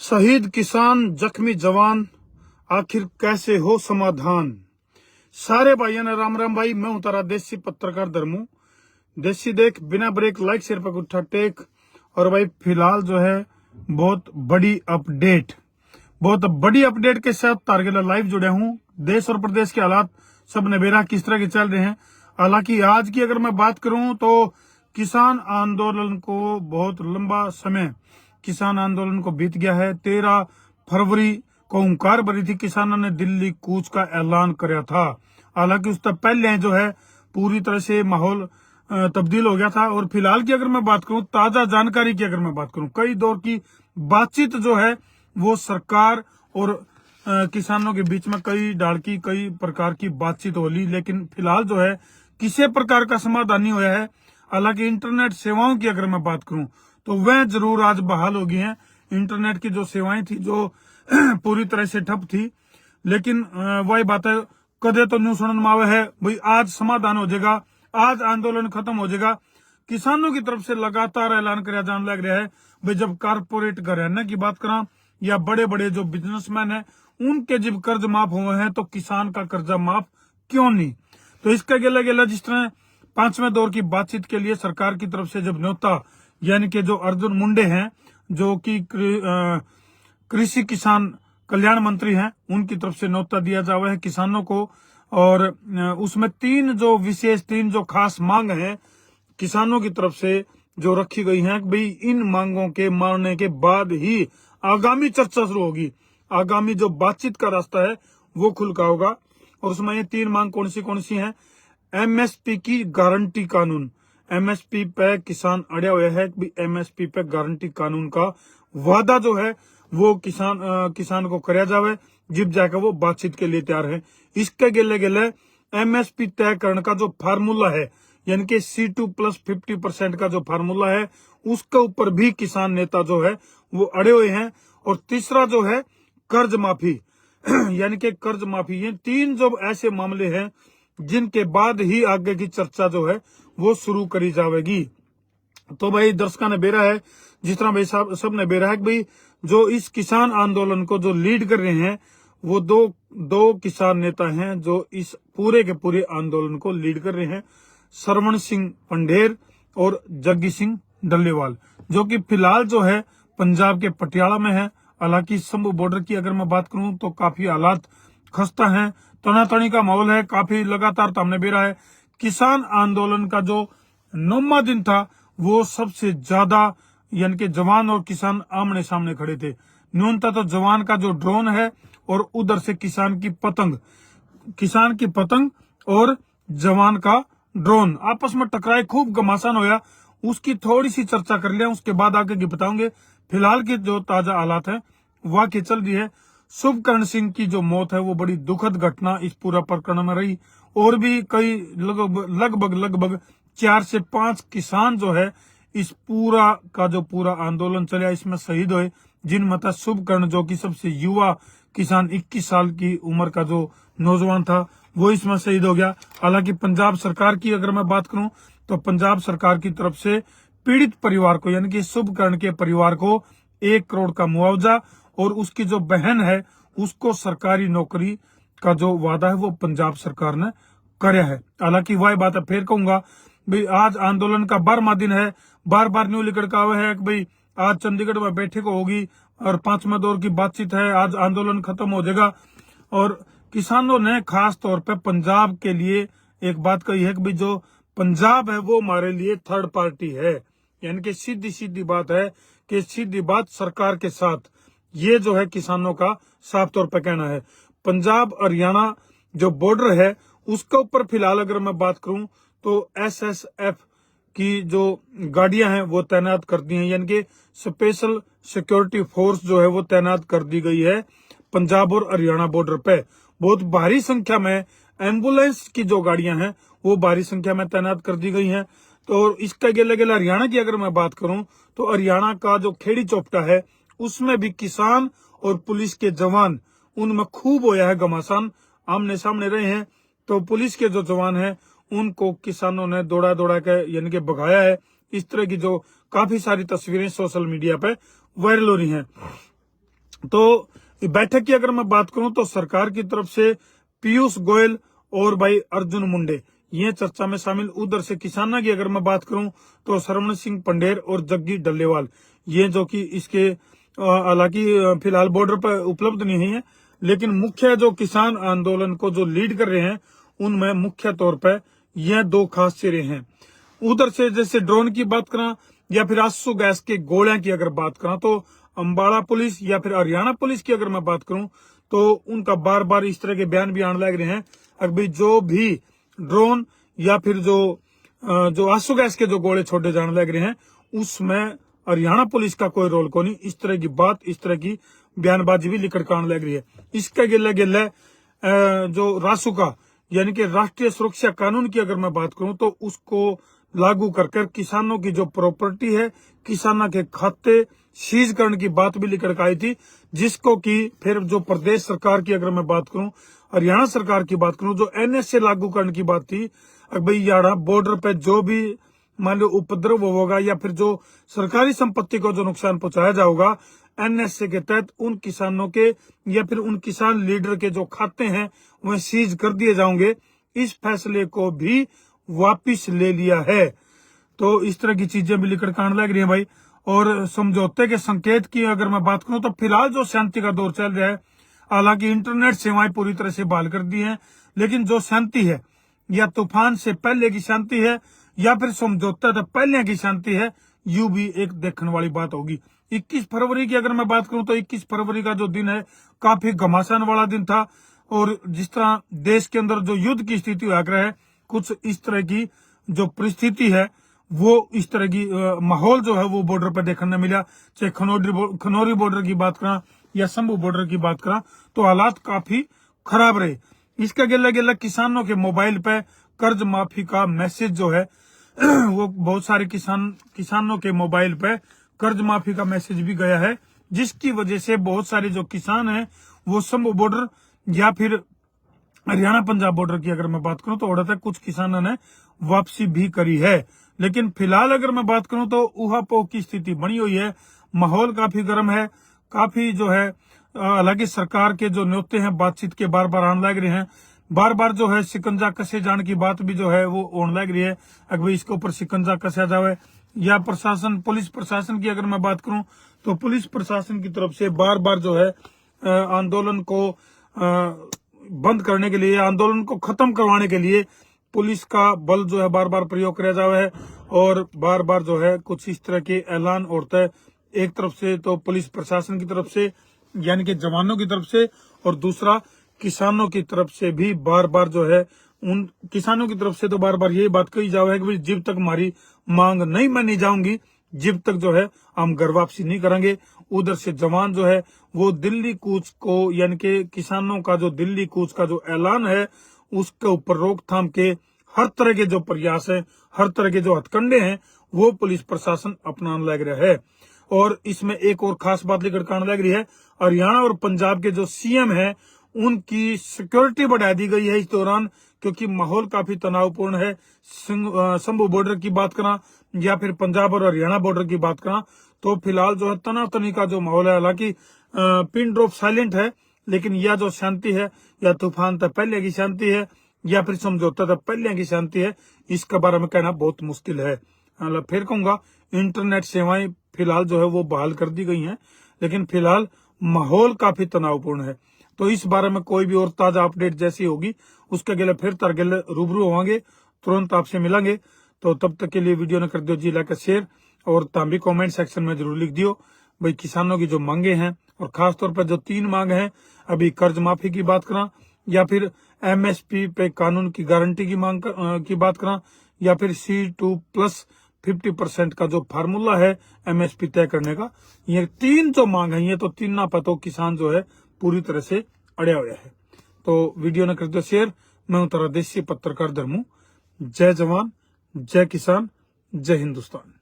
शहीद किसान जख्मी जवान आखिर कैसे हो समाधान। सारे भाइयों ने राम राम भाई। मैं हूं तारा देसी पत्रकार धर्मू। देसी देख बिना ब्रेक लाइक शेयर पर उठा टेक। और भाई फिलहाल जो है बहुत बड़ी अपडेट के साथ तारगेला लाइव जुड़े हूं। देश और प्रदेश के हालात सब नबेरा किस तरह के चल रहे हैं। हालांकि आज की अगर मैं बात करूं तो किसान आंदोलन को बहुत लंबा समय किसान आंदोलन को बीत गया है। 13 फरवरी को हुंकार भरी थी किसानों ने दिल्ली कूच का ऐलान किया था। हालांकि उससे पहले जो है पूरी तरह से माहौल तब्दील हो गया था। और फिलहाल की अगर मैं बात करूं, ताजा जानकारी की अगर मैं बात करूं, कई दौर की बातचीत जो है वो सरकार और किसानों के बीच में कई प्रकार की बातचीत हो ली, लेकिन फिलहाल जो है किसी प्रकार का समाधान नहीं हुआ है। हालांकि इंटरनेट सेवाओं की अगर मैं बात करूं तो वह जरूर आज बहाल हो गई हैं। इंटरनेट की जो सेवाएं थी जो पूरी तरह से ठप थी, लेकिन वही बात है, कदे तो न्यू सुनन में आवे है भाई आज समाधान हो जाएगा, आज आंदोलन खत्म हो जाएगा। किसानों की तरफ से लगातार ऐलान किया जाने लग रहा है भाई जब कारपोरेट घराने की बात करा या बड़े बड़े जो बिजनेसमैन है उनके जब कर्ज माफ हुए हैं तो किसान का कर्जा माफ क्यों नहीं। तो इसका गेला जिस तरह 5वें दौर की बातचीत के लिए सरकार की तरफ से जब न्योता यानी कि जो अर्जुन मुंडे हैं जो कि कृषि किसान कल्याण मंत्री हैं उनकी तरफ से न्योता दिया जावा है किसानों को। और उसमें तीन जो खास मांग है किसानों की तरफ से जो रखी गई है, भाई इन मांगों के मानने के बाद ही आगामी चर्चा शुरू होगी, आगामी जो बातचीत का रास्ता है वो खुलका होगा। और उसमें ये 3 मांग कौन सी हैं? एमएसपी की गारंटी कानून, एमएसपी पे किसान अड़े हुए है कि एमएसपी पे गारंटी कानून का वादा जो है वो किसान को कराया जावे, जिब जाकर वो बातचीत के लिए तैयार है। इसके गेले एमएसपी तय करने का जो फार्मूला है यानी कि C2 प्लस 50% का जो फार्मूला है उसके ऊपर भी किसान नेता जो है वो अड़े हुए हैं। और तीसरा जो है कर्ज माफी यानी कि कर्ज माफी। ये 3 जो ऐसे मामले हैं जिनके बाद ही आगे की चर्चा जो है वो शुरू करी जाएगी। तो भाई दर्शकों ने बेरा है, जिस तरह भाई साहब सब ने बेरा है कि भाई जो इस किसान आंदोलन को जो लीड कर रहे हैं वो दो किसान नेता हैं जो इस पूरे के पूरे आंदोलन को लीड कर रहे हैं, सरवण सिंह पंडेर और जग्गी सिंह डल्लेवाल, जो कि फिलहाल जो है पंजाब के पटियाला में है। हालांकि शंभू बॉर्डर की अगर मैं बात करूं तो काफी हालात खस्ता हैं, तनातनी का माहौल है, काफी लगातार सामने बेरा है। किसान आंदोलन का जो 9वां दिन था वो सबसे ज्यादा यानी कि जवान और किसान आमने सामने खड़े थे। न्यूनतः तो जवान का जो ड्रोन है और उधर से किसान की पतंग और जवान का ड्रोन आपस में टकराए, खूब घमासान होया। उसकी थोड़ी सी चर्चा कर लिया, उसके बाद आगे की बताऊंगे। फिलहाल के जो ताजा हालात है वाकई चल रही है। शुभकरण सिंह की जो मौत है वो बड़ी दुखद घटना इस पूरा प्रकरण में रही। और भी कई लगभग 4 से 5 किसान जो है इस पूरा आंदोलन चला इसमें शहीद हुए, जिनमें था शुभकर्ण जो कि सबसे युवा किसान 21 साल की उम्र का जो नौजवान था वो इसमें शहीद हो गया। हालांकि पंजाब सरकार की अगर मैं बात करूं तो पंजाब सरकार की तरफ से पीड़ित परिवार को यानी कि शुभकर्ण के परिवार को 1 करोड़ का मुआवजा और उसकी जो बहन है उसको सरकारी नौकरी का जो वादा है वो पंजाब सरकार ने कराया है। हालांकि वही बात है, फिर कहूंगा भाई आज आंदोलन का 12वां दिन है, बार न्यू लिखड़ का है कि भाई आज चंडीगढ़ में बैठक होगी और 5वें दौर की बातचीत है, आज आंदोलन खत्म हो जाएगा। और किसानों ने खास तौर पे पंजाब के लिए एक बात कही है कि भाई जो पंजाब है वो हमारे लिए थर्ड पार्टी है, यानी कि सीधी बात है कि सीधी बात सरकार के साथ, ये जो है किसानों का साफ तौर पर कहना है। पंजाब हरियाणा जो बॉर्डर है उसके ऊपर फिलहाल अगर मैं बात करूं तो SSF की जो गाड़ियां हैं वो तैनात कर दी हैं, यानी कि स्पेशल सिक्योरिटी फोर्स जो है वो तैनात कर दी गई है पंजाब और हरियाणा बॉर्डर पे। बहुत भारी संख्या में एम्बुलेंस की जो गाड़ियां हैं वो भारी संख्या में तैनात कर दी गई हैं। तो इसका गेला हरियाणा की अगर मैं बात करूं तो हरियाणा का जो खेड़ी चौपटा है उसमें भी किसान और पुलिस के जवान उनमें खूब होया है घमासान, आमने सामने रहे हैं। तो पुलिस के जो जवान हैं उनको किसानों ने दौड़ा के यानी कि भगाया है। इस तरह की जो काफी सारी तस्वीरें सोशल मीडिया पे वायरल हो रही हैं। तो बैठक की अगर मैं बात करूं तो सरकार की तरफ से पीयूष गोयल और भाई अर्जुन मुंडे ये चर्चा में शामिल। उधर से किसाना की अगर मैं बात करूं तो सरवण सिंह पंडेर और जग्गी डल्लेवाल ये जो कि इसके हालांकि फिलहाल बॉर्डर पर उपलब्ध नहीं है, लेकिन मुख्य जो किसान आंदोलन को जो लीड कर रहे हैं उनमें मुख्य तौर पर यह दो खास चेहरे हैं। उधर से जैसे ड्रोन की बात करा या फिर आंसू गैस के गोलियां की अगर बात करा तो अंबाला पुलिस या फिर हरियाणा पुलिस की अगर मैं बात करूं तो उनका बार बार इस तरह के बयान भी आने लग रहे हैं। अभी जो भी ड्रोन या फिर जो आंसू गैस के जो गोले छोड़े जाने लग रहे हैं उसमें हरियाणा पुलिस का कोई रोल को नहीं, इस तरह की बात, इस तरह की बयानबाजी भी लिखट आने लग रही है। इसके गिले गिले जो रासुका यानी कि राष्ट्रीय सुरक्षा कानून की अगर मैं बात करूं तो उसको लागू कर किसानों की जो प्रॉपर्टी है, किसानों के खाते सीज करने की बात भी लिखकर आई थी, जिसको कि फिर जो प्रदेश सरकार की अगर मैं बात करूं, हरियाणा सरकार की बात करूं, जो एनएसए लागू करने की बात थी। भाई यार बॉर्डर पे जो भी मान लो उपद्रव होगा या फिर जो सरकारी संपत्ति को जो नुकसान पहुंचाया जाएगा एनएसए के तहत उन किसानों के या फिर उन किसान लीडर के जो खाते हैं वह सीज कर दिए जाएंगे। इस फैसले को भी वापिस ले लिया है। तो इस तरह की चीजें भी लिखकर आने लग रही है भाई। और समझौते के संकेत की अगर मैं बात करूं तो फिलहाल जो शांति का दौर चल रहा है, हालांकि इंटरनेट सेवाएं पूरी तरह से बहाल कर दी हैं, लेकिन जो शांति है या तूफान से पहले की शांति है या फिर समझौता से पहले की शांति है, यूं भी एक देखने वाली बात होगी। 21 फरवरी की अगर मैं बात करूं तो 21 फरवरी का जो दिन है काफी घमासान वाला दिन था। और जिस तरह देश के अंदर जो युद्ध की स्थिति हुआ है, कुछ इस तरह की जो परिस्थिति है वो इस तरह की माहौल जो है वो बॉर्डर पर देखने मिला। चाहे खनौरी बॉर्डर की बात करा या शंभू बॉर्डर की बात करा तो हालात काफी खराब रहे। इसका गिला गिला किसानों के मोबाइल पे कर्ज माफी का मैसेज जो है वो बहुत सारे किसानों के मोबाइल पे कर्ज माफी का मैसेज भी गया है, जिसकी वजह से बहुत सारे जो किसान हैं वो शंभू बॉर्डर या फिर हरियाणा पंजाब बॉर्डर की अगर मैं बात करूं तो और तक कुछ किसानों ने वापसी भी करी है। लेकिन फिलहाल अगर मैं बात करूं तो ऊहापोह की स्थिति बनी हुई है, माहौल काफी गर्म है, काफी जो है हालांकि सरकार के जो न्योते हैं बातचीत के बार बार आने लग रहे हैं, बार बार जो है शिकंजा कसे जाने की बात भी जो है वो होने लग रही है। अगर इसके ऊपर शिकंजा कसा जाए या प्रशासन पुलिस प्रशासन की अगर मैं बात करूं तो पुलिस प्रशासन की तरफ से बार बार जो है आंदोलन को बंद करने के लिए, आंदोलन को खत्म करवाने के लिए पुलिस का बल जो है बार बार प्रयोग किया जावा है। और बार बार जो है कुछ इस तरह के ऐलान होता है, एक तरफ से तो पुलिस प्रशासन की तरफ से यानी कि जवानों की तरफ से, और दूसरा किसानों की तरफ से भी बार बार जो है उन किसानों की तरफ से तो बार बार यही बात कही जावा है कि जब तक हमारी मांग नहीं मानी जाऊंगी जब तक जो है हम घर वापसी नहीं करेंगे। उधर से जवान जो है वो दिल्ली कूच को यानी कि किसानों का जो दिल्ली कूच का जो ऐलान है उसके ऊपर रोकथाम के हर तरह के जो प्रयास है, हर तरह के जो हथकंडे हैं वो पुलिस प्रशासन अपनाने लग रहा है। और इसमें एक और खास बात लेकर आने लग रही है, हरियाणा और पंजाब के जो सीएम है उनकी सिक्योरिटी बढ़ा दी गई है इस दौरान, क्योंकि माहौल काफी तनावपूर्ण है। शंभू बॉर्डर की बात करा या फिर पंजाब और हरियाणा बॉर्डर की बात करा तो फिलहाल जो है तनातनी का जो माहौल है, हालांकि पिन ड्रॉप साइलेंट है, लेकिन यह जो शांति है या तूफान तक पहले की शांति है या फिर समझौता तक पहले की शांति है, इसके बारे में कहना बहुत मुश्किल है। फिर कहूंगा इंटरनेट सेवाएं फिलहाल जो है वो बहाल कर दी गई हैं, लेकिन फिलहाल माहौल काफी तनावपूर्ण है। तो इस बारे में कोई भी और ताजा अपडेट जैसी होगी उसके गले फिर तरगले रूबरू होंगे, तुरंत आपसे मिलेंगे। तो तब तक के लिए वीडियो ने कर दियो जी लाइक शेयर, और तां भी कमेंट सेक्शन में जरूर लिख दियो भाई किसानों की जो मांगे हैं, और खासतौर पर जो 3 मांग है, अभी कर्ज माफी की बात करा या फिर एमएसपी पे कानून की गारंटी की मांग की बात करा या फिर C2+ 50% का जो फार्मूला है एमएसपी तय करने का, ये 3 जो मांग है ये तो 3 ना पतो किसान जो है पूरी तरह से अड़े हुए है। तो वीडियो ने कर दो शेयर। मैं हूं तेरा देसी पत्रकार धर्मू। जय जवान, जय किसान, जय हिंदुस्तान।